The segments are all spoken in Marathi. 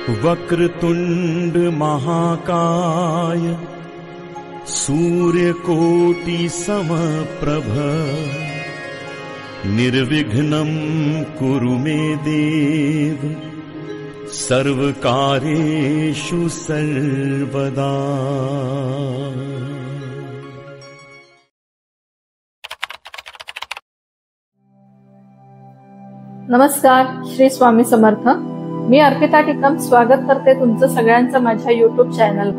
वक्रतुंड महाकाय सूर्यकोटि समप्रभ निर्विघ्नं कुरु मे देव सर्वकार्येषु सर्वदा। नमस्कार, श्री स्वामी समर्थ। मी अर्पिता टिकम स्वागत करते तुमचं सगळ्यांचं माझ्या युट्यूब चॅनल।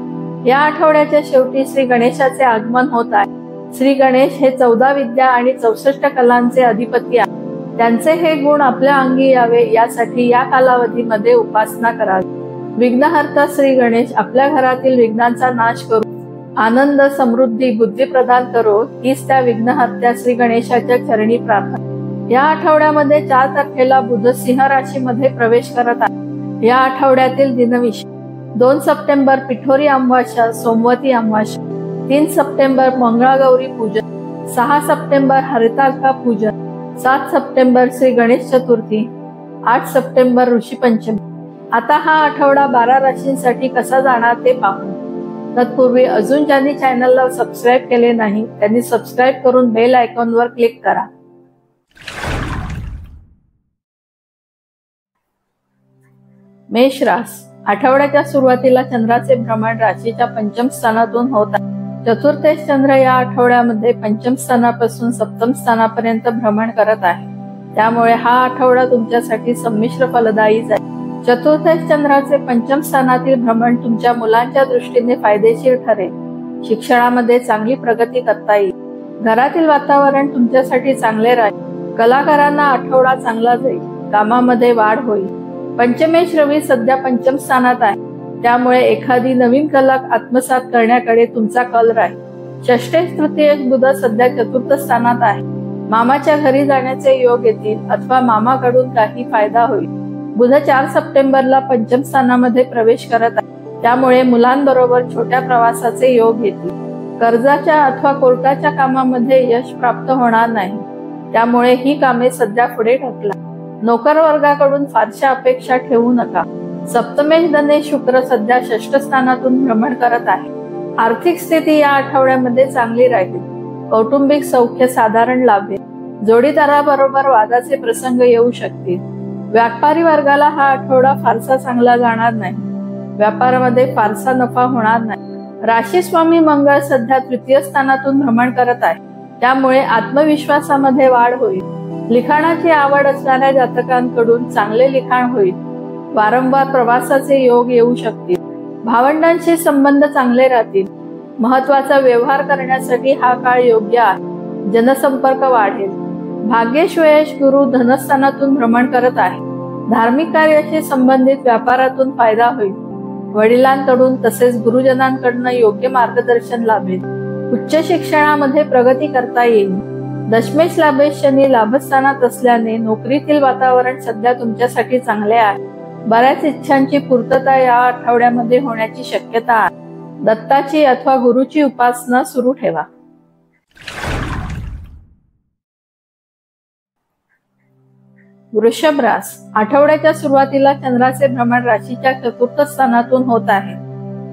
या आठवड्याच्या शेवटी श्री गणेशाचे आगमन होत आहे। श्री गणेश हे 14 विद्या आणि 64 कलांचे अधिपती आहेत। त्यांचे हे गुण आपल्या अंगी यावे यासाठी या कालावधीमध्ये उपासना करावी। विघ्नहर्ता श्री गणेश आपल्या घरातील विघ्नांचा नाश करो, आनंद समृद्धी बुद्धी प्रदान करो, हीच त्या विघ्नहर्त्या श्री गणेशाच्या चरणी प्रार्थना। या आठवड्यामध्ये 4 तारखेला बुध सिंह राशीमध्ये प्रवेश करत आहे। या आठवड्यातील दिनविशेष: 2 सप्टेंबर पिठोरी अमावास्या सोमवती अमावास्या, 3 सप्टेंबर मंगळागौरी पूजन, 6 सप्टेंबर हरितालिका पूजन, 7 सप्टेंबर श्री गणेश चतुर्थी, 8 सप्टेंबर ऋषी पंचमी। आता हा आठवडा 12 राशींसाठी कसा जाणार ते पाहू। तत्पूर्वी अजून ज्यांनी चॅनलला सबस्क्राईब केले नाही त्यांनी सबस्क्राईब करून बेल आयकॉनवर क्लिक करा। मेष रास: आठवड्याच्या सुरुवातीला चंद्राचे भ्रमण राशीच्या पंचम स्थानातून होत आहे। चतुर्थेश चंद्र या आठवड्यामध्ये पंचम स्थानापासून सप्तम स्थानापर्यंत भ्रमण करत आहे। त्यामुळे हा आठवडा तुमच्यासाठी संमिश्र फलदायी जाईल। चतुर्थेश चंद्राचे पंचम स्थानातील भ्रमण तुमच्या मुलांच्या दृष्टीने फायदेशीर ठरेल। शिक्षणामध्ये चांगली प्रगती करता येईल। घरातील वातावरण तुमच्यासाठी चांगले राहील। कलाकारांना आठवडा चांगला जाईल। कामामध्ये वाढ होईल। पंचमेश रवी सध्या पंचम स्थानात आहे, त्यामुळे एखादी नवीन कला आत्मसात करण्याकडे तुमचा कल राहील। षष्ठेश तृतीयेश बुध सध्या चतुर्थ स्थानात आहे। मामाच्या घरी जाण्याचे योग येतील अथवा मामाकडून काही फायदा होईल। बुध 4 सप्टेंबरला पंचम स्थानामध्ये प्रवेश करत आहे, त्यामुळे मुलांबरोबर छोट्या प्रवासाचे योग येतील। कर्जाच्या अथवा कोर्टाच्या कामामध्ये यश प्राप्त होणार नाही, त्यामुळे ही कामे सध्या पुढे ढकला। नोकर वर्गाकडून फारशा अपेक्षा ठेवू नका। सप्तमेश धने शुक्र सध्या षष्ठ स्थानातून भ्रमण करत आहे। आर्थिक स्थिती या आठवड्यामध्ये चांगली राहील। कौटुंबिक सौख्य साधारण लाभेल। जोडीदाराबरोबर वादाचे प्रसंग येऊ शकतील। व्यापारी वर्गाला हा आठवडा फारसा चांगला जाणार नाही। व्यापारामध्ये फारसा नफा होणार नाही। राशी स्वामी मंगळ सध्या तृतीय स्थानातून भ्रमण करत आहे, त्यामुळे आत्मविश्वासामध्ये वाढ होईल। लिखाणाची आवड असणाऱ्या जातकांकडून चांगले लिखाण होईल। वारंवार प्रवासाचे योग येऊ शकतील। भावंडांशी संबंध चांगले राहतील। महत्वाचा व्यवहार करण्यासाठी हा काळ योग्य आहे। जनसंपर्क वाढेल। भाग्येश वयेश गुरु धनस्थानातून भ्रमण करत आहे। धार्मिक कार्याशी संबंधित व्यापारातून फायदा होईल। वडिलांकडून तसेच गुरुजनांकडून योग्य मार्गदर्शन लाभेल। उच्च शिक्षणामध्ये प्रगती करता येईल। दशमेश लाभेश शनी लाभस्थानात असल्याने नोकरीतील वातावरण सध्या तुमच्यासाठी चांगले आहे। बऱ्याच इच्छांची पूर्तता या आठवड्यामध्ये होण्याची शक्यता आहे। दत्ताची अथवा गुरुची उपासना सुरू ठेवा। वृषभ रास: आठवड्याच्या सुरुवातीला चंद्राचे भ्रमण राशीच्या चतुर्थ स्थानातून होत आहे।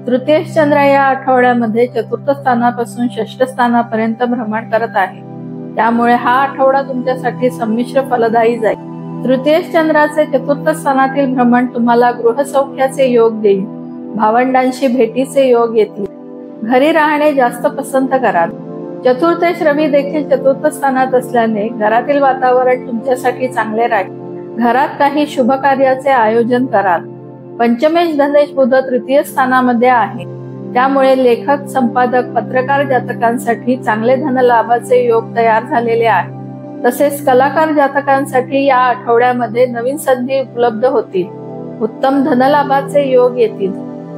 तृतीयेश चंद्र या आठवड्यामध्ये चतुर्थ स्थानापासून षष्ठ स्थानापर्यंत भ्रमण करत आहे, त्यामुळे हा आठवडा तुमच्यासाठी संमिश्र फलदायी जाईल। तृतीयेश चंद्राचे चतुर्थ स्थानातील भ्रमण तुम्हाला गृहसौख्याचे योग देईल। भावंडांशी भेटीचे योग येतील। घरी राहणे जास्त पसंत कराल। चतुर्थेश रवी देखील चतुर्थ स्थानात असल्याने घरातील वातावरण तुमच्यासाठी चांगले राहील। घरात काही शुभ कार्याचे आयोजन कराल। पंचमेश धनेश बुध तृतीय स्थानामध्ये आहे, त्यामुळे लेखक संपादक पत्रकार जातकांसाठी चांगले धनलाभाचे योग तयार झालेले आहे। तसेच कलाकार जातकांसाठी या आठवड्यामध्ये नवीन संधी उपलब्ध होतील। उत्तम धनलाभाचे योग येतील।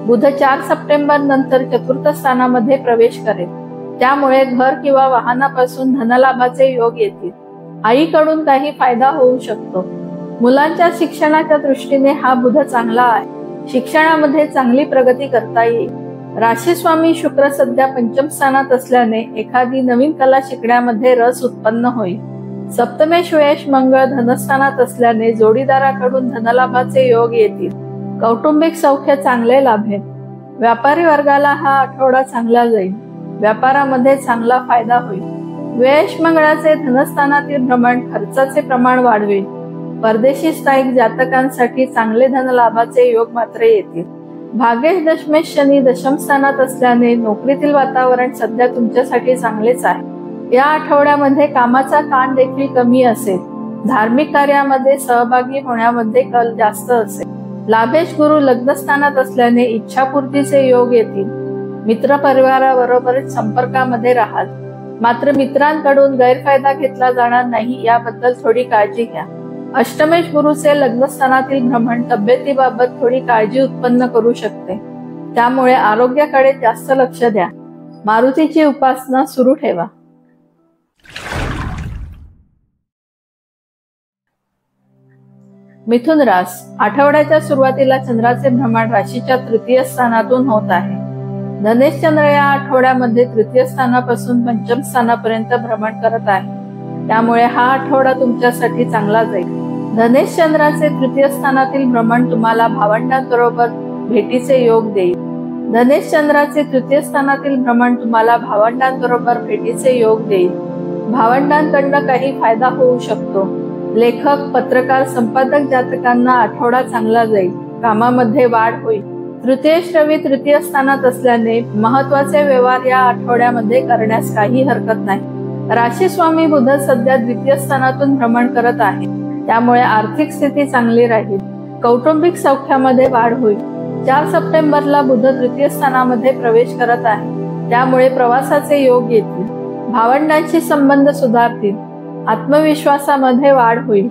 बुध 4 सप्टेंबर नंतर चतुर्थ स्थानामध्ये प्रवेश करेल, त्यामुळे घर किंवा वाहनापासून धनलाभाचे योग येतील। आईकडून काही फायदा होऊ शकतो। मुलांच्या शिक्षणाच्या दृष्टीने हा बुध चांगला आहे। शिक्षणामध्ये चांगली प्रगती करता येईल। राशी स्वामी शुक्र सध्या पंचम स्थानात असल्याने एखादी नवीन कला शिकण्यामध्ये रस उत्पन्न होईल। सप्तमेश वयेश मंगळ धनस्थानात असल्याने जोडीदाराकडून धनलाभाचे योग येतील। कौटुंबिक सौख्य चांगले लाभेल. व्यापारी वर्गाला हा आठवडा चांगला जाईल. व्यापारामध्ये चांगला फायदा होईल. व्ययश मंगळाचे धनस्थानातील भ्रमण खर्चाचे प्रमाण वाढवेल. परदेशी स्थायिक जातकांसाठी चांगले धनलाभाचे योग मात्र येतील. भाग्येश दशमेश शनी दशम स्थानात असल्याने नोकरीतील वातावरण सध्या तुमच्यासाठी चांगलेच आहे. या आठवड्यामध्ये कामाचा ताण देखील कमी असेल. धार्मिक कार्यामध्ये सहभागी होण्यामध्ये कल जास्त असेल. लाभेश गुरु लग्नस्थानात असल्याने इच्छापूर्तीचे योग येतील. मित्र परिवाराबरोबर संपर्कामध्ये राहाल. मात्र मित्रांकडून गैरफायदा घेतला जाणार नाही याबद्दल थोडी काळजी घ्या. अष्टमेश गुरुचे लग्नस्थानातील भ्रमण तब्येतीबाबत थोडी काळजी उत्पन्न करू शकते. त्यामुळे आरोग्याकडे जास्त लक्ष द्या. मारुतीची उपासना सुरू ठेवा. मिथुन रास. आठवड्याच्या सुरुवातीला चंद्राचे भ्रमण राशीच्या तृतीय स्थानातून होत आहे. धनेश चंद्र या आठवड्यामध्ये तृतीय स्थानापासून पंचम स्थानापर्यंत भ्रमण करत आहे. त्यामुळे हा आठवडा तुमच्यासाठी चांगला जाईल. धनेश चंद्राचे तृतीय स्थानातील भ्रमण तुम्हाला भावंडांबरोबर भेटीचे योग देईल. धनेश चंद्राचे तृतीय स्थानातील भ्रमण तुम्हाला भावंडांबरोबर भेटीचे योग देईल. भावंडांकडनं काही फायदा होऊ शकतो. लेखक, पत्रकार, संपादक जातकांना आठवडा चांगला जाईल. कामामध्ये वाढ होईल. तृतीयेश रवी तृतीय स्थानात असल्याने महत्वाचे व्यवहार या आठवड्यामध्ये करण्यास काही हरकत नाही. राशी स्वामी बुध सध्या द्वितीय स्थानातून भ्रमण करत आहे. त्यामुळे आर्थिक स्थिती चांगली राहील. कौटुंबिक सौख्यामध्ये वाढ होईल. 4 सप्टेंबरला बुध तृतीय स्थानामध्ये प्रवेश करत आहे. त्यामुळे प्रवासाचे योग येतील. भावंडांशी संबंध सुधारतील. आत्मविश्वासामध्ये वाढ होईल.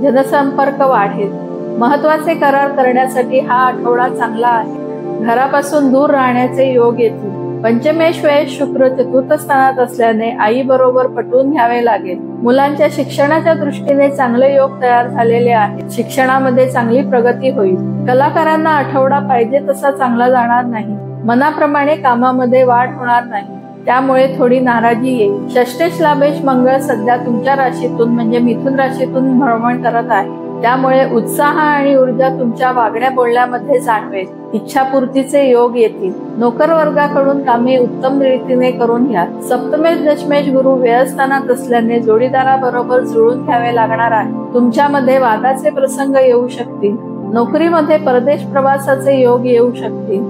जनसंपर्क वाढेल. महत्वाचे करार करण्यासाठी हा आठवडा चांगला आहे. घरापासून दूर राहण्याचे योग येतील. पंचमेश व्ययश शुक्र चतुर्थ स्थानात असल्याने आई बरोबर पटवून घ्यावे लागेल. मुलांच्या शिक्षणाच्या दृष्टीने चांगले योग तयार झालेले आहेत. शिक्षणामध्ये चांगली प्रगती होईल. कलाकारांना आठवडा पाहिजे तसा चांगला जाणार नाही. मनाप्रमाणे कामामध्ये वाढ होणार नाही. त्यामुळे थोडी नाराजी येईल. षष्टेश लाभेश मंगळ सध्या तुमच्या राशीतून म्हणजे मिथुन राशीतून भ्रमण करत आहे. त्यामुळे उत्साह आणि ऊर्जा तुमच्या वागण्या बोलण्यामध्ये जाणवेल. इच्छापूर्तीचे योग येतील. नोकर वर्गाकडून कामे उत्तम रीतीने करून घ्या. सप्तमेश दशमेश गुरु व्ययस्थानात असल्याने जोडीदाराबरोबर जुळून घ्यावे लागणार आहे. तुमच्यामध्ये वादाचे प्रसंग येऊ शकतील. नोकरीमध्ये परदेश प्रवासाचे योग येऊ शकतील.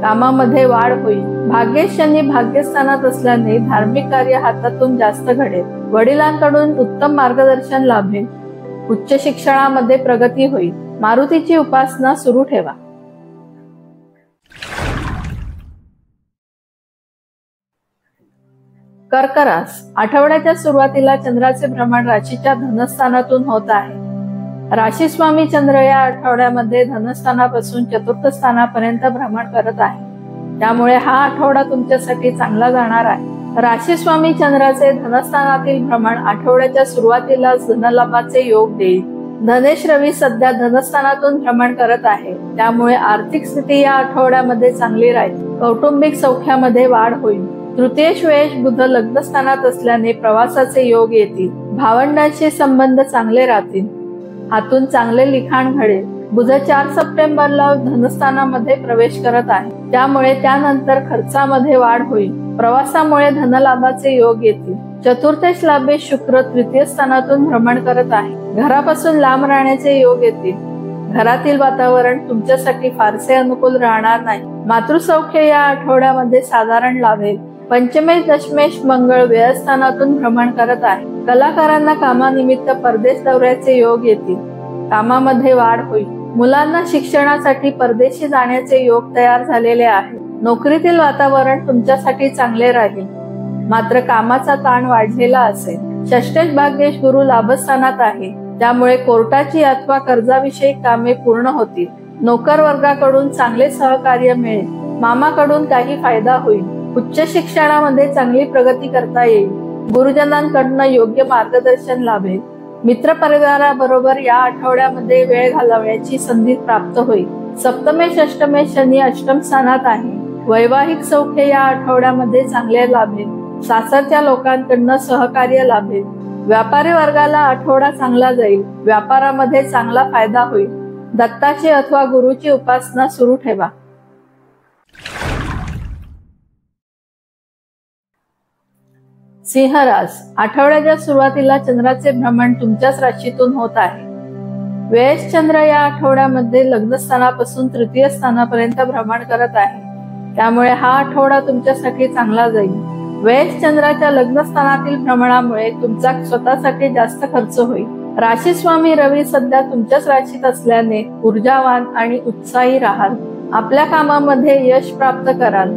कामामध्ये वाढ होईल. भाग्येश शनी भाग्यस्थानात असल्याने धार्मिक कार्य हातातून जास्त घडेल. वडिलांकडून उत्तम मार्गदर्शन लाभेल. उच्च शिक्षणामध्ये प्रगती होईल. मारुतीची उपासना सुरू ठेवा. कर्क रास. आठवड्याच्या सुरुवातीला चंद्राचे भ्रमण राशीच्या धनस्थानातून होत आहे. राशी स्वामी चंद्र या आठवड्यामध्ये धनस्थानापासून चतुर्थ स्थानापर्यंत भ्रमण करत आहे. त्यामुळे हा आठवडा तुमच्यासाठी चांगला जाणार आहे. राशी स्वामी चंद्राचे धनस्थानातील भ्रमण आठवड्याच्या सुरुवातीला धनलाभाचे योग देईल. धनेश रवी सध्या धनस्थानातून भ्रमण करत आहे. त्यामुळे आर्थिक स्थिती या आठवड्यामध्ये चांगली राहील. कौटुंबिक सौख्यामध्ये वाढ होईल. तृतीयेश व्ययश बुध लग्नस्थानात असल्याने प्रवासाचे योग येतील. भावंडांशी संबंध चांगले राहतील. हातून चांगले लिखाण घडेल. बुध 4 सप्टेंबरला धनस्थानामध्ये प्रवेश करत आहे. त्यामुळे त्यानंतर खर्चामध्ये वाढ होईल. प्रवासामुळे धनलाभाचे योग येतील. चतुर्थेश लाभेश शुक्र तृतीय स्थानातून भ्रमण करत आहे. घरापासून लांब राहण्याचे योग येतील. घरातील वातावरण तुमच्यासाठी फारसे अनुकूल राहणार नाही. मातृसौख्य या आठवड्यामध्ये साधारण लाभेल. पंचमेश दशमेश मंगळ व्ययस्थानातून भ्रमण करत आहे. कलाकारांना कामानिमित्त परदेश दौऱ्याचे योग येतील. कामामध्ये वाढ होईल. मुलांना शिक्षणासाठी परदेशी जाण्याचे योग तयार झालेले आहे. नोकरीतील वातावरण तुमच्यासाठी चांगले राहील. मात्र कामाचा ताण वाढलेला असेल. षष्टेश भाग्येश गुरु लाभस्थानात आहे. त्यामुळे कोर्टाची अथवा कर्जाविषयी कामे पूर्ण होतील. नोकर वर्गाकडून चांगले सहकार्य मिळेल. मामाकडून काही फायदा होईल. उच्च शिक्षणामध्ये चांगली प्रगती करता येईल. गुरुजनांकडून योग्य मार्गदर्शन लाभेल. मित्र परिवाराबरोबर या आठवड्यामध्ये वेळ घालवण्याची संधी प्राप्त होईल. सप्तमेश अष्टमेश शनी अष्टम स्थानात आहे. वैवाहिक सौख्य या आठवड्यामध्ये चांगले लाभेल. सासरच्या लोकांकडून सहकार्य लाभेल. व्यापारी वर्गाला आठवडा चांगला जाईल. व्यापारामध्ये चांगला फायदा होईल. दत्ताची अथवा गुरुची उपासना सुरू ठेवा. सिंह रास, आठवड्याच्या सुरुवातीला चंद्राचे भ्रमण तुमच्याच राशीतून होत आहे. व्ययश चंद्र या आठवड्यामध्ये लग्न स्थानापासून तृतीय स्थानापर्यंत भ्रमण करत आहे. त्यामुळे हा आठवडा तुमच्यासाठी चांगला जाईल. व्ययश चंद्राच्या लग्न स्थानातील भ्रमणामुळे तुमचा स्वतःसाठी जास्त खर्च होईल. राशी स्वामी रवी सध्या तुमच्याच राशीत असल्याने ऊर्जावान आणि उत्साही राहाल. आपल्या कामामध्ये यश प्राप्त कराल.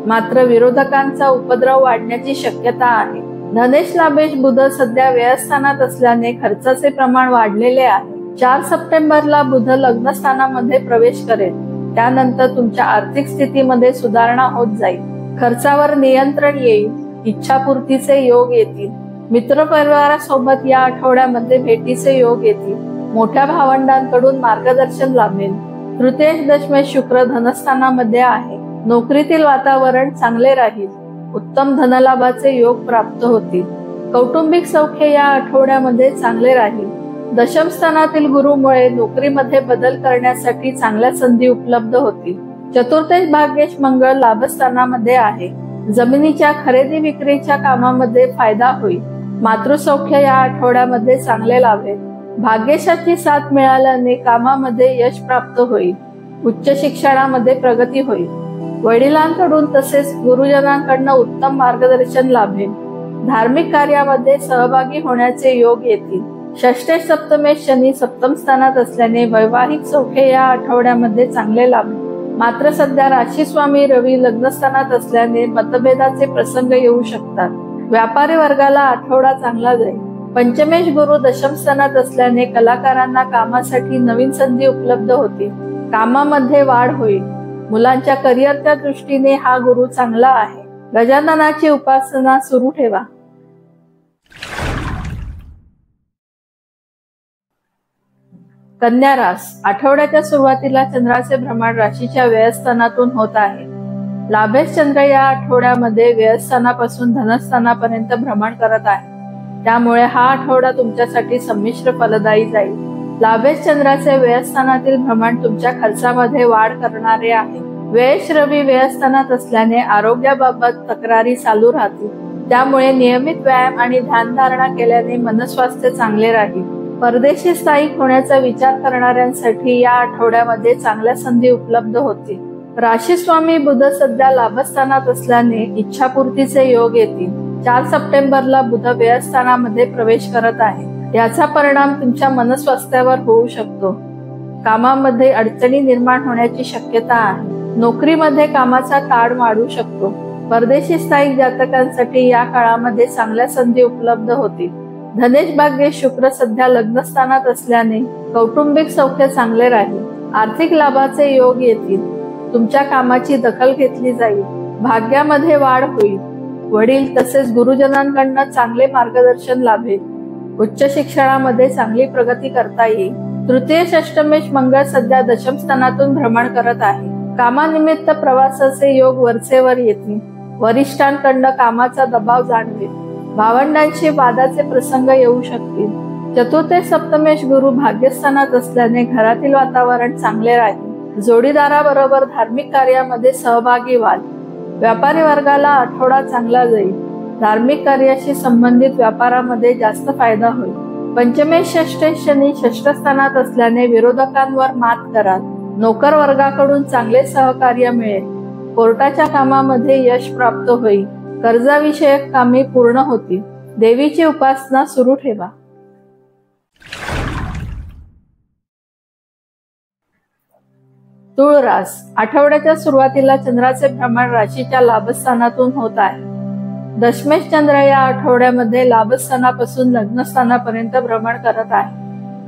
मात्र विरोधकांचा उपद्रव वाढण्याची शक्यता आहे. धनेश लाभेश बुध सध्या व्ययस्थानात असल्याने खर्चाचे प्रमाण वाढलेले आहे. 4 सप्टेंबरला बुध लग्न स्थानामध्ये प्रवेश करेल. त्यानंतर तुमच्या आर्थिक स्थितीमध्ये सुधारणा होत जाईल. खर्चावर नियंत्रण येईल. इच्छापूर्तीचे योग येतील. मित्रपरिवारासोबत या आठवड्यामध्ये भेटीचे योग येतील. मोठ्या भावंडांकडून मार्गदर्शन लाभेल. तृतीय दशमेश शुक्र धनस्थानामध्ये आहे. नोकरीतील वातावरण चांगले राहील. उत्तम धनलाभाचे योग प्राप्त होतील. कौटुंबिक सौख्य या आठवड्यामध्ये चांगले राहील. दशम स्थानातील गुरुमुळे नोकरीमध्ये बदल करण्यासाठी चांगल्या संधी उपलब्ध होतील. चतुर्थेश भाग्येश मंगळ लाभस्थानामध्ये आहे. जमिनीच्या खरेदी विक्रीच्या कामामध्ये फायदा होईल. मातृसौख्य या आठवड्यामध्ये चांगले लाभेल. भाग्येशाची साथ मिळाल्याने कामामध्ये यश प्राप्त होईल. उच्च शिक्षणामध्ये प्रगती होईल. वडिलांकडून तसेच गुरुजनांकडून उत्तम मार्गदर्शन लाभेल. धार्मिक कार्यामध्ये सहभागी होण्याचे योग येतील. षष्ठेश सप्तमेश शनी सप्तम स्थानात असल्याने वैवाहिक सौख्य या आठवड्यामध्ये चांगले लाभेल. मात्र सध्या राशी स्वामी रवी लग्नस्थानात असल्याने मतभेदाचे प्रसंग येऊ शकतात. व्यापारी वर्गाला आठवडा चांगला जाईल. पंचमेश गुरु दशम स्थानात असल्याने कलाकारांना कामासाठी नवीन संधी उपलब्ध होतील. कामामध्ये वाढ होईल. मुलांच्या करिअरच्या दृष्टीने हा गुरु चांगला आहे. गजाननाची उपासना सुरू ठेवा. कन्या रास, आठवड्याच्या सुरुवातीला चंद्राचे भ्रमण राशीच्या व्ययस्थानातून होत आहे. लाभेश चंद्र या आठवड्यामध्ये व्ययस्थानापासून धनस्थानापर्यंत भ्रमण करत आहे. त्यामुळे हा आठवडा तुमच्यासाठी संमिश्र फलदायी जाईल. लाभेश चंद्राचे व्ययस्थानातील भ्रमण तुमच्या खर्चामध्ये वाढ करणारे आहे. व्ययश रवी व्ययस्थानात असल्याने आरोग्याबाबत तक्रारी चालू राहतील. त्यामुळे नियमित व्यायाम आणि ध्यानधारणा केल्याने मनस्वास्थ्य चांगले राहील. परदेशी स्थायिक होण्याचा विचार करणाऱ्यांसाठी या आठवड्यामध्ये चांगल्या संधी उपलब्ध होतील. राशी स्वामी बुध सध्या लाभस्थानात असल्याने इच्छापूर्तीचे योग येतील. 4 सप्टेंबरला बुध व्ययस्थानामध्ये प्रवेश करत आहे. याचा परिणाम तुमच्या मनस्वास्थ्यावर होऊ शकतो. कामामध्ये अडचणी निर्माण होण्याची शक्यता आहे. नोकरीमध्ये कामाचा ताण वाढू शकतो. परदेशी स्थायिक जातकांसाठी या काळामध्ये चांगल्या संधी उपलब्ध होतील. धनेश भाग्येश शुक्र सध्या लग्नस्थानात असल्याने कौटुंबिक सौख्य चांगले राहील. आर्थिक लाभाचे योग येतील. तुमच्या कामाची दखल घेतली जाईल. भाग्यामध्ये वाढ होईल. वडील तसेच गुरुजनांकडून चांगले मार्गदर्शन लाभेल. उच्च शिक्षणामध्ये चांगली प्रगती करता येईल. तृतीय षष्टमेश मंगळ सध्या दशम स्थानातून भ्रमण करत आहे. कामानिमित्त प्रवासाचे योग वरचेवर येतील. वरिष्ठांकडून कामाचा दबाव जाणवेल. भावंडांशी वादाचे प्रसंग येऊ शकतील. चतुर्थ सप्तमेश गुरु भाग्यस्थानात असल्याने घरातील वातावरण चांगले राहील. जोडीदाराबरोबर धार्मिक कार्यामध्ये सहभागी व्हाल. व्यापारी वर्गाला आठवडा चांगला जाईल. धार्मिक कार्याशी संबंधित व्यापारामध्ये जास्त फायदा होईल. पंचमेश षष्ठेश शनी षष्ठ स्थानात असल्याने विरोधकांवर मात कराल. नोकर वर्गाकडून चांगले सहकार्य मिळेल. कोर्टाच्या कामामध्ये यश प्राप्त होईल. कर्जाविषयक कामे पूर्ण होतील. देवीची उपासना सुरू ठेवा. तुळ रास, आठवड्याच्या सुरुवातीला चंद्राचे भ्रमण राशीच्या लाभस्थानातून होत आहे. दशमेश चंद्र या आठवड्यामध्ये लाभस्थानापासून लग्नस्थानापर्यंत भ्रमण करत आहे.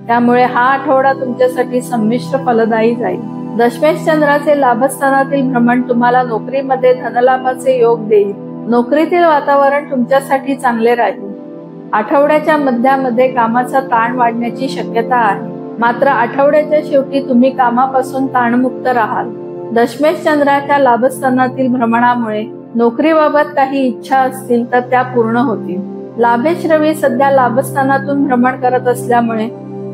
त्यामुळे हा आठवडा तुमच्यासाठी संमिश्र फलदायी जाईल. दशमेश चंद्राचे लाभस्थानातील भ्रमण तुम्हाला नोकरीमध्ये धनलाभाचे योग देईल. नोकरीतील वातावरण तुमच्यासाठी चांगले राहील. आठवड्याच्या मध्यामध्ये कामाचा ताण वाढण्याची शक्यता आहे. मात्र आठवड्याच्या शेवटी तुम्ही कामापासून ताणमुक्त राहाल. दशमेश चंद्राच्या लाभस्थानातील भ्रमणामुळे नोकरीबाबत काही इच्छा असतील तर त्या पूर्ण होतील. लाभेश रवी सध्या लाभस्थानातून भ्रमण करत असल्यामुळे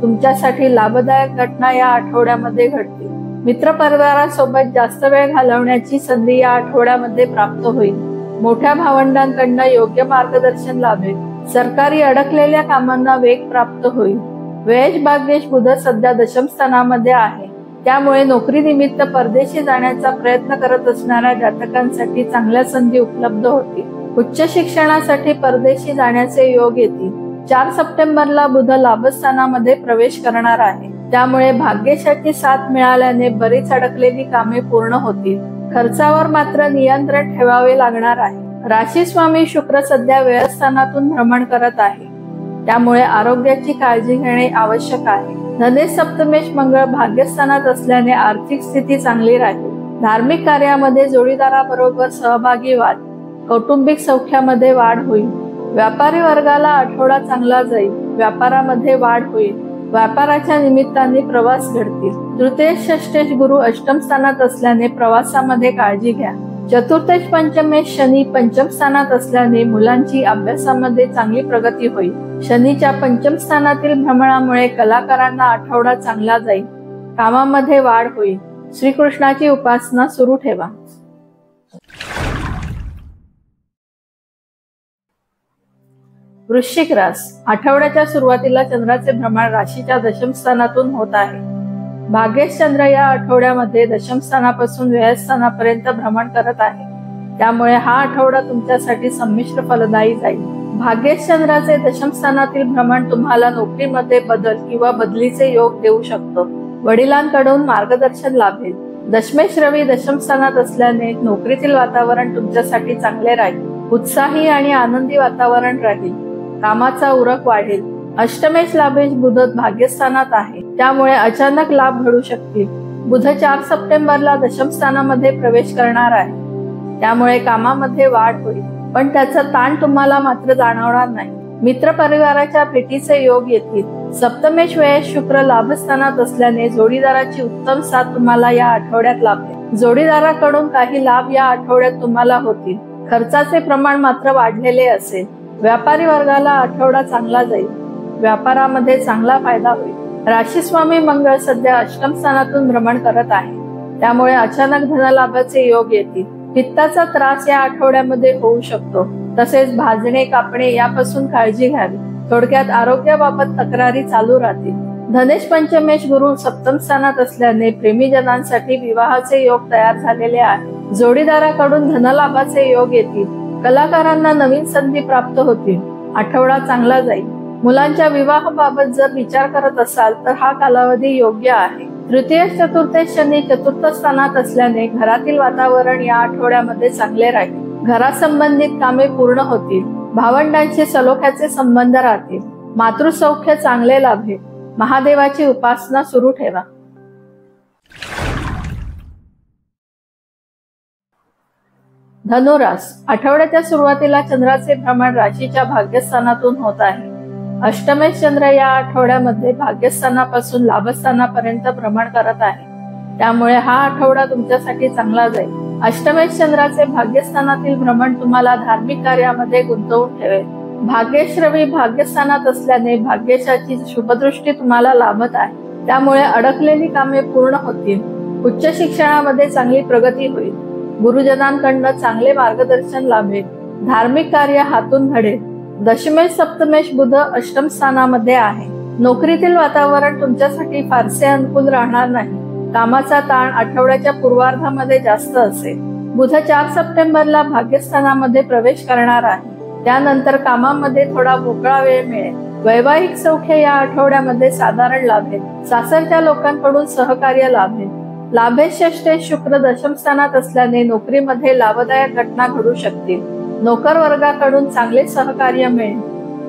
तुमच्यासाठी लाभदायक घटना या आठवड्यामध्ये घडतील. मित्रपरिवारासोबत जास्त वेळ घालवण्याची संधी या आठवड्यामध्ये प्राप्त होईल. मोठ्या भावंडांकडून योग्य मार्गदर्शन लाभेल. सरकारी अडकलेल्या कामांना वेग प्राप्त होईल. व्ययश भाग्येश बुध सध्या दशम स्थानामध्ये आहे, त्यामुळे नोकरी निमित्त परदेशी जाण्याचा प्रयत्न करत असणाऱ्या जातकांसाठी चांगल्या संधी उपलब्ध होतील. उच्च शिक्षणासाठी परदेशी जाण्याचे योग येतील. 4 सप्टेंबरला बुध लाभस्थानामध्ये प्रवेश करणार आहे, त्यामुळे भाग्येशाची साथ मिळाल्याने बरीच अडकलेली कामे पूर्ण होतील. खर्चावर मात्र नियंत्रण ठेवावे लागणार आहे. राशी स्वामी शुक्र सध्या व्ययस्थानातून भ्रमण करत आहे, त्यामुळे आरोग्याची काळजी घेणे आवश्यक आहे. धनेश सप्तमेश मंगळ भाग्यस्थानात असल्याने आर्थिक स्थिती चांगली राहील. धार्मिक कार्यामध्ये जोडीदाराबरोबर सहभागी व्हाल. कौटुंबिक सौख्यामध्ये वाढ होईल. व्यापारी वर्गाला आठवडा चांगला जाईल. व्यापारामध्ये वाढ होईल. व्यापाराच्या निमित्ताने प्रवास घडतील. तृतीयेश षष्ठेश गुरु अष्टम स्थानात असल्याने प्रवासामध्ये काळजी घ्या. चतुर्थेश पंचमेश शनी पंचम स्थानात असल्याने मुलांची अभ्यासामध्ये चांगली प्रगती होईल. शनीच्या पंचम स्थानातील भ्रमणामुळे कलाकारांना आठवडा चांगला जाईल. कामामध्ये वाढ होईल. श्रीकृष्णाची उपासना सुरू ठेवा. वृश्चिक रास. आठवड्याच्या सुरुवातीला चंद्राचे भ्रमण राशीच्या दशम स्थानातून होत आहे. भाग्येश चंद्र या आठवड्यामध्ये दशम स्थानापासून व्ययस्थानापर्यंत भ्रमण करत आहे, त्यामुळे हा आठवडा तुमच्यासाठी संमिश्र फलदायी जाईल. भाग्येश चंद्राचे दशम स्थानातील भ्रमण तुम्हाला नोकरीमध्ये बदल किंवा बदलीचे योग देऊ शकतो. वडिलांकडून मार्गदर्शन लाभेल. दशमेश रवी दशम स्थानात असल्याने नोकरीतील वातावरण तुमच्यासाठी चांगले राहील. उत्साही आणि आनंदी वातावरण राहील. कामाचा उरक वाढेल. अष्टमेश लाभेश बुध भाग्यस्थानात आहे, त्यामुळे अचानक लाभ घडू शकतील. बुध 4 सप्टेंबरला दशम स्थानामध्ये प्रवेश करणार आहे, त्यामुळे कामामध्ये वाढ होईल, पण त्याचा ताण तुम्हाला मात्र जाणवणार नाही. मित्र परिवाराच्या भेटीचे योग येतील. सप्तमेश व्ययश शुक्र लाभस्थानात असल्याने जोडीदाराची उत्तम साथ तुम्हाला या आठवड्यात लाभेल. जोडीदाराकडून काही लाभ या आठवड्यात तुम्हाला होतील. खर्चाचे प्रमाण मात्र वाढलेले असेल. व्यापारी वर्गाला आठवडा चांगला जाईल. व्यापारामध्ये चांगला फायदा होईल. राशी स्वामी मंगळ सध्या अष्टम स्थानातून भ्रमण करत आहे, त्यामुळे अचानक धनलाभाचे योग येतील. पित्ताचा त्रास या आठवड्यामध्ये होऊ शकतो. तसेच भाजणे कापणे यापासून काळजी घ्यावी. थोडक्यात आरोग्याबाबत तक्रारी चालू राहतील. धनेश पंचमेश गुरु सप्तम स्थानात असल्याने प्रेमीजनांसाठी विवाहाचे योग तयार झालेले आहे. जोडीदाराकडून धनलाभाचे योग येतील. कलाकारांना नवीन संधी प्राप्त होतील. आठवडा चांगला जाईल. मुलांच्या विवाहाबाबत जर विचार करत असाल तर हा कालावधी योग्य आहे. तृतीय चतुर्थेश शनी चतुर्थ स्थानात असल्याने घरातील वातावरण या आठवड्यामध्ये चांगले राहील. घरासंबंधित कामे पूर्ण होतील. भावंडांशी सलोख्याचे संबंध राहतील. मातृसौख्य चांगले लाभेल. महादेवाची उपासना सुरू ठेवा. धनुरास. आठवड्याच्या सुरुवातीला चंद्राचे भ्रमण राशीच्या भाग्यस्थानातून होत आहे. अष्टमेश चंद्र या आठवड्यामध्ये भाग्यस्थानापासून लाभस्थानापर्यंत भ्रमण करत आहे, त्यामुळे हा आठवडा तुमच्यासाठी चांगला जाईल. अष्टमेश चंद्राचे भाग्यस्थानातील भ्रमण तुम्हाला धार्मिक कार्यामध्ये गुंतवून ठेवेल. भाग्येश रवी भाग्यस्थानात असल्याने भाग्येशाची शुभदृष्टी तुम्हाला लाभत आहे, त्यामुळे अडकलेली कामे पूर्ण होतील. उच्च शिक्षणामध्ये चांगली प्रगती होईल. गुरुजनांकडून चांगले मार्गदर्शन लाभेल. धार्मिक कार्य हातून घडेल. दशमेश सप्तमेश बुध अष्टम स्थानामध्ये आहे. नोकरीतील वातावरण तुमच्यासाठी फारसे अनुकूल राहणार नाही. कामाचा ताण आठवड्याच्या पूर्वार्धामध्ये जास्त असेल. बुध 4 सप्टेंबरला भाग्यस्थानामध्ये प्रवेश करणार आहे, त्यानंतर कामामध्ये थोडा मोकळा वेळ मिळेल. वैवाहिक सौख्य या आठवड्यामध्ये साधारण लाभेल. सासरच्या लोकांकडून सहकार्य लाभेल. लाभेश षष्ठेश शुक्र दशम स्थानात असल्याने नोकरीमध्ये लाभदायक घटना घडू शकतील. नोकर वर्गाकडून चांगले सहकार्य मिळेल.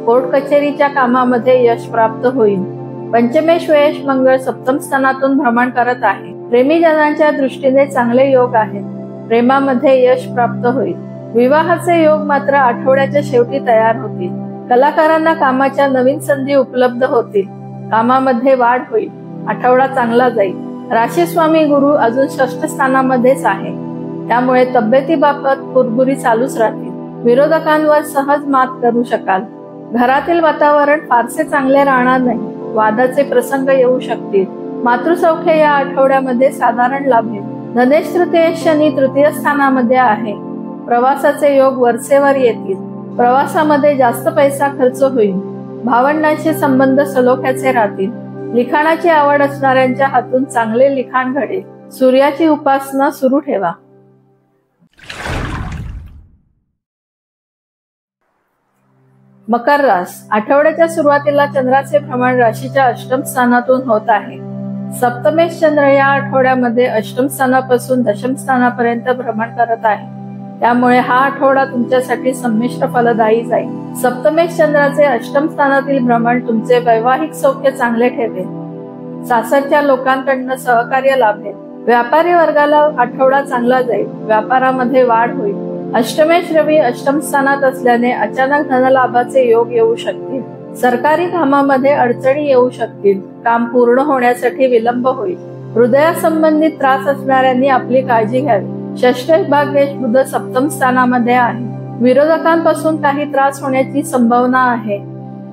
कोर्ट कचेरीच्या कामामध्ये यश प्राप्त होईल. पंचमेश व्ययश मंगळ सप्तम स्थानातून भ्रमण करत आहे. प्रेमीजनांच्या दृष्टीने चांगले योग आहेत. प्रेमामध्ये यश प्राप्त होईल. विवाहाचे योग मात्र आठवड्याच्या शेवटी तयार होतील. कलाकारांना कामाच्या नवीन संधी उपलब्ध होतील. कामामध्ये वाढ होईल. आठवडा चांगला जाईल. राशी स्वामी गुरु अजून षष्ठ स्थानामध्येच आहे, त्यामुळे तब्येतीबाबत कुरबुरी चालूच राहतील. विरोधकांवर सहज मात करू शकाल. घरातील वातावरण फारसे चांगले राहणार नाही. वादाचे प्रसंग येऊ शकतील. मातृसौख्य या आठवड्यामध्ये साधारण लाभेल. धनेश तृतीय शनी तृतीय स्थानामध्ये आहे. प्रवासाचे योग वरचेवर येतील. प्रवासामध्ये जास्त पैसा खर्च होईल. भावंडांशी संबंध सलोख्याचे राहतील. लिखाणाची आवड असणाऱ्यांच्या हातून चांगले लिखाण घडेल. सूर्याची उपासना सुरू ठेवा. मकर रास. आठवड्याच्या सुरुवातीला चंद्राचे भ्रमण राशीच्या अष्टम स्थानातून होत आहे. सप्तमेश चंद्र या आठवड्यामध्ये अष्टम स्थानापासून दशम स्थानापर्यंत भ्रमण करत आहे. त्यामुळे हा आठवडा तुमच्यासाठी संमिश्र फलदायी जाईल. सप्तमेश चंद्राचे अष्टम स्थानातील भ्रमण तुमचे वैवाहिक सौख्य चांगले ठेवेल. सासरच्या लोकांकडून सहकार्य लाभेल. व्यापारी वर्गाला आठवडा चांगला जाईल. व्यापारामध्ये वाढ होईल. अष्टमेश रवी अष्टम स्थानात असल्याने अचानक धनलाभाचे योग येऊ शकतील. सरकारी कामामध्ये अडचणी येऊ शकतील. काम पूर्ण होण्यासाठी विलंब होईल. हृदयासंबंधित त्रास असणाऱ्यांनी आपली काळजी घ्यावी. षष्ठेश भाग्येश बुध सप्तम स्थानामध्ये आहे. विरोधकांपासून काही त्रास होण्याची संभावना आहे.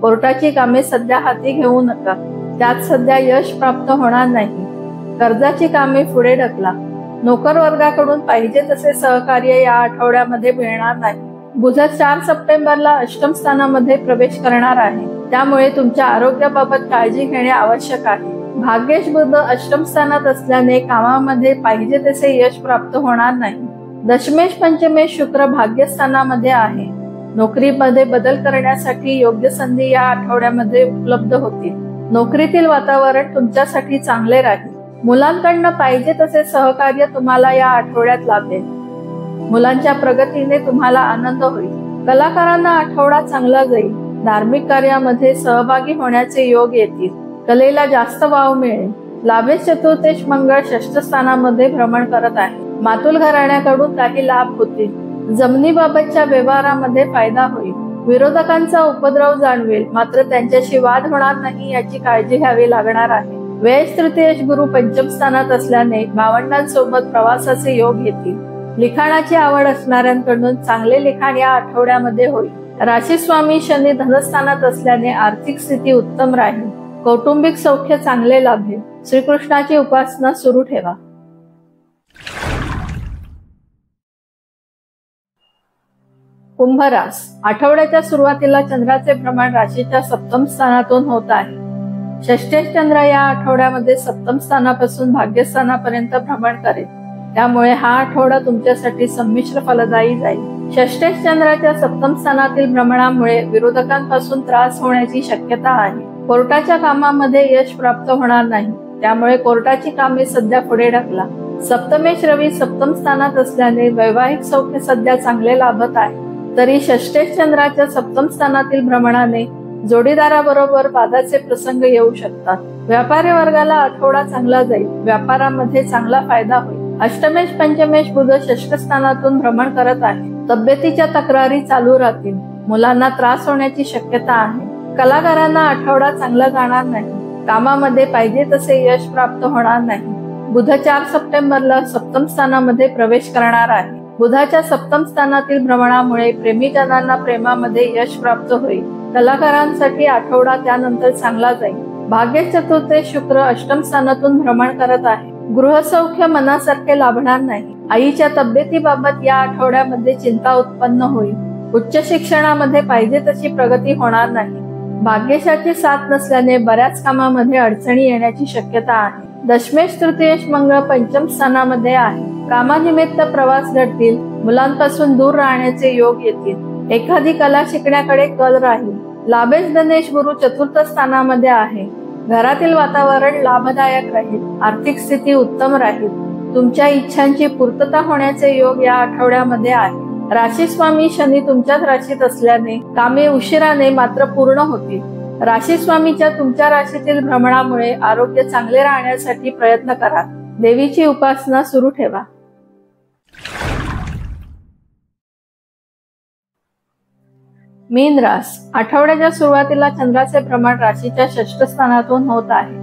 कोर्टाची कामे सध्या हाती घेऊ नका. त्यात सध्या यश प्राप्त होणार नाही. कर्जाची कामे पुढे ढकला. नोकर वर्गाकडून पाहिजे तसे सहकार्य या आठवड्यामध्ये मिळणार नाही. बुध 4 सप्टेंबरला अष्टम स्थानामध्ये प्रवेश करणार आहे. त्यामुळे तुमच्या आरोग्याबाबत काळजी घेणे आवश्यक आहे. भाग्येश बुध अष्टम स्थानात असल्याने कामामध्ये पाहिजे तसे यश प्राप्त होणार नाही. दशमेश पंचमेश शुक्र भाग्यस्थानामध्ये आहे. नोकरीमध्ये बदल करण्यासाठी योग्य संधी या आठवड्यामध्ये उपलब्ध होतील. नोकरीतील वातावरण तुमच्यासाठी चांगले राहील. मुलांकडून पाहिजे तसे सहकार्य तुम्हाला या आठवड्यात लाभेल. मुलांच्या प्रगतीने तुम्हाला आनंद होईल. कलाकारांना आठवडा चांगला जाईल. धार्मिक कार्यामध्ये सहभागी होण्याचे योग येतील. कलेला जास्त वाव मिळेल. लाभेश चतुर्थेश मंगळ षष्ठ स्थानामध्ये भ्रमण करत आहे. मातुल घराण्याकडून काही लाभ होतील. जमिनीबाबतच्या व्यवहारामध्ये फायदा होईल. विरोधकांचा उपद्रव जाणवेल, मात्र त्यांच्याशी वाद होणार नाही याची काळजी घ्यावी लागणार आहे. व्ययश तृतीयेश गुरु पंचम स्थानात असल्याने भावंडांसोबत प्रवासाचे योग येतील. लिखाणाची आवड असणाऱ्यांकडून चांगले लिखाण या आठवड्यामध्ये होईल. राशी स्वामी शनी धनस्थानात असल्याने आर्थिक स्थिती उत्तम राहील. कौटुंबिक सौख्य चांगले लाभेल. श्रीकृष्णाची उपासना सुरू ठेवा. कुंभ रास. आठवड्याच्या सुरुवातीला चंद्राचे भ्रमण राशीच्या सप्तम स्थानातून होत आहे. षष्ठेश चंद्र या आठवड्यामध्ये सप्तम स्थानापासून भाग्यस्थानापर्यंत भ्रमण करेल. त्यामुळे हा आठवडा तुमच्यासाठी संमिश्र फलदायी जाईल. षष्ठेश चंद्राच्या सप्तम स्थानातील भ्रमणामुळे विरोधकांपासून त्रास होण्याची शक्यता आहे. कोर्टाच्या कामामध्ये यश प्राप्त होणार नाही. त्यामुळे कोर्टाची कामे सध्या पुढे ढकला. सप्तमेश रवी सप्तम स्थानात असल्याने वैवाहिक सौख्य सध्या चांगले लाभत आहे. तरी षष्ठेश चंद्राच्या सप्तम स्थानातील भ्रमणाने जोडीदाराबरोबर वादाचे प्रसंग येऊ शकतात. व्यापारी वर्गाला आठवडा चांगला जाईल. व्यापारामध्ये चांगला फायदा होईल. अष्टमेश पंचमेश बुध षष्ठ स्थानातून भ्रमण करत आहे. तब्येतीच्या तक्रारी चालू राहतील. मुलांना त्रास होण्याची शक्यता आहे. कलाकारांना आठवडा चांगला जाणार नाही. कामामध्ये पाहिजे तसे यश प्राप्त होणार नाही. बुध 4 सप्टेंबरला सप्तम स्थानामध्ये प्रवेश करणार आहे. बुधाच्या सप्तम स्थानातील भ्रमणामुळे प्रेमीजनांना प्रेमामध्ये यश प्राप्त होईल. कलाकारांसाठी आठवडा त्यानंतर चांगला जाईल. भाग्येश चतुर्थेश शुक्र अष्टम स्थानातून भ्रमण करत आहे. गृहसौख्य मनासारखे लाभणार नाही. आईच्या तब्येतीबाबत या आठवड्यामध्ये चिंता उत्पन्न होईल. उच्च शिक्षणामध्ये पाहिजे तशी प्रगती होणार नाही. भाग्येशाची साथ नसल्याने बऱ्याच कामामध्ये अडचणी येण्याची शक्यता आहे. दशमेश तृतीयेश मंगळ पंचम स्थानामध्ये आहे. कामानिमित्त प्रवास घडतील. मुलांपासून दूर राहण्याचे योग येतील. एखादी कला शिकण्याकडे कल राहील. लाभेश धनेश गुरु चतुर्थ स्थानामध्ये आहे. घरातील वातावरण लाभदायक राहील. आर्थिक स्थिती उत्तम राहील. तुमच्या इच्छांची पूर्तता होण्याचे योग या आठवड्यामध्ये आहे. राशी स्वामी शनी तुमच्याच राशीत असल्याने कामे उशिराने मात्र पूर्ण होतील. राशी स्वामीच्या तुमच्या राशीतील भ्रमणामुळे आरोग्य चांगले राहण्यासाठी प्रयत्न करा. देवीची उपासना सुरू ठेवा. मीन रास. आठवड्याच्या सुरुवातीला चंद्राचे भ्रमण राशीच्या षष्ठ स्थानातून होत आहे.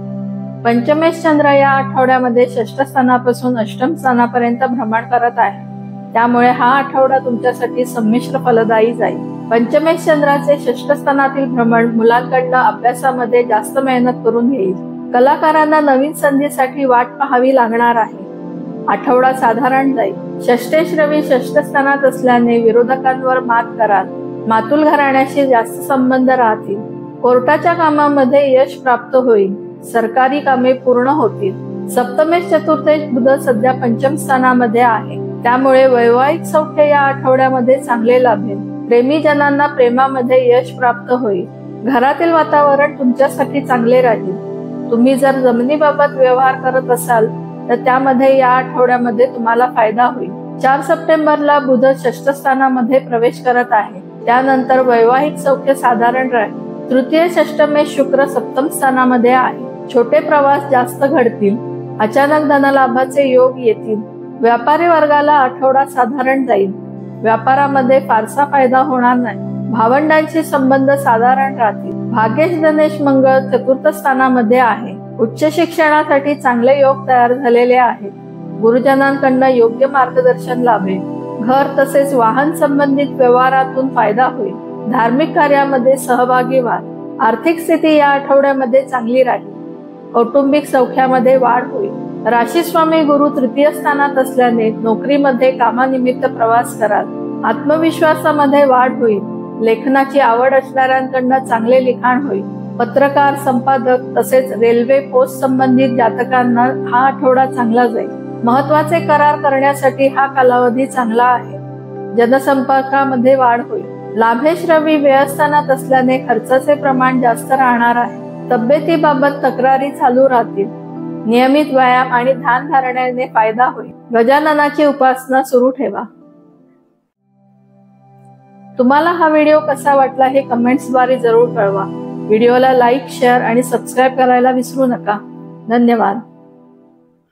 पंचमेश चंद्र या आठवड्यामध्ये षष्ठ स्थानापासून अष्टम स्थानापर्यंत भ्रमण करत आहे. त्यामुळे हा आठवडा तुमच्यासाठी संमिश्र फलदायी जाईल. पंचमेश चंद्राचे षष्ठ स्थानातील भ्रमण मुलांकडनं अभ्यासामध्ये जास्त मेहनत करून घेईल. कलाकारांना नवीन संधीसाठी वाट पाहावी लागणार आहे. आठवडा साधारण जाईल. षष्ठेश रवी षष्ठ स्थानात असल्याने विरोधकांवर मात कराल. मातुल घराण्याशी जास्त संबंध राहतील. कोर्टाच्या कामामध्ये यश प्राप्त होईल. सरकारी कामे पूर्ण होतील. सप्तमेश चतुर्थेश बुध सध्या पंचम स्थानामध्ये आहे, त्यामुळे वैवाहिक सौख्य या आठवड्यामध्ये चांगले लाभेल. प्रेमी जनांना प्रेमामध्ये यश प्राप्त होईल. घरातील वातावरण तुमच्यासाठी चांगले राहील. तुम्ही जर जमिनीबाबत व्यवहार करत असाल तर त्यामध्ये या आठवड्यामध्ये तुम्हाला फायदा होईल. 4 सप्टेंबरला बुध षष्ठ स्थानामध्ये प्रवेश करत आहे, त्यानंतर वैवाहिक सौख्य साधारण राहील. तृतीय षष्टमेश शुक्र सप्तम स्थानामध्ये आहे. छोटे प्रवास जास्त घडतील. अचानक धनलाभाचे योग येतील. व्यापारी वर्गाला आठवडा साधारण जाईल. व्यापारामध्ये फारसा फायदा होणार नाही. भावंडांशी संबंध साधारण राहतील. भाग्येश गणेश मंगळ चतुर्थ स्थानामध्ये आहे. उच्च शिक्षणासाठी चांगले योग तयार झालेले आहेत. गुरुजनांकडून योग्य मार्गदर्शन लाभेल. घर तसेच वाहन संबंधित व्यवहारातून फायदा होईल. धार्मिक कार्यामध्ये सहभागी व्हाल. आर्थिक स्थिती या आठवड्यामध्ये चांगली राहील. कौटुंबिक सौख्यामध्ये वाढ होईल. राशीस्वामी गुरु तृतीय स्थानात असल्याने नोकरीमध्ये कामानिमित्त प्रवास कराल. आत्मविश्वासामध्ये वाढ होईल. लेखनाची आवड असणाऱ्यांकडून चांगले लिखाण होईल. पत्रकार, संपादक तसेच रेल्वे पोस्ट संबंधित जातकांना हा आठवडा चांगला जाईल. महत्वाचे करार करण्यासाठी हा कालावधी चांगला आहे. जनसंपर्कामध्ये वाढ होईल. लाभेश रवी व्ययस्थानात असल्याने खर्चाचे प्रमाण जास्त राहणार आहे. तब्येतीबाबत तक्रारी चालू राहतील. नियमित व्यायाम आणि ध्यान धारण्याने फायदा होईल. गजाननाची उपासना सुरू ठेवा. तुम्हाला हा व्हिडिओ कसा वाटला हे कमेंट्सद्वारे जरूर कळवा. व्हिडिओला लाईक, शेअर आणि सबस्क्राईब करायला विसरू नका. धन्यवाद.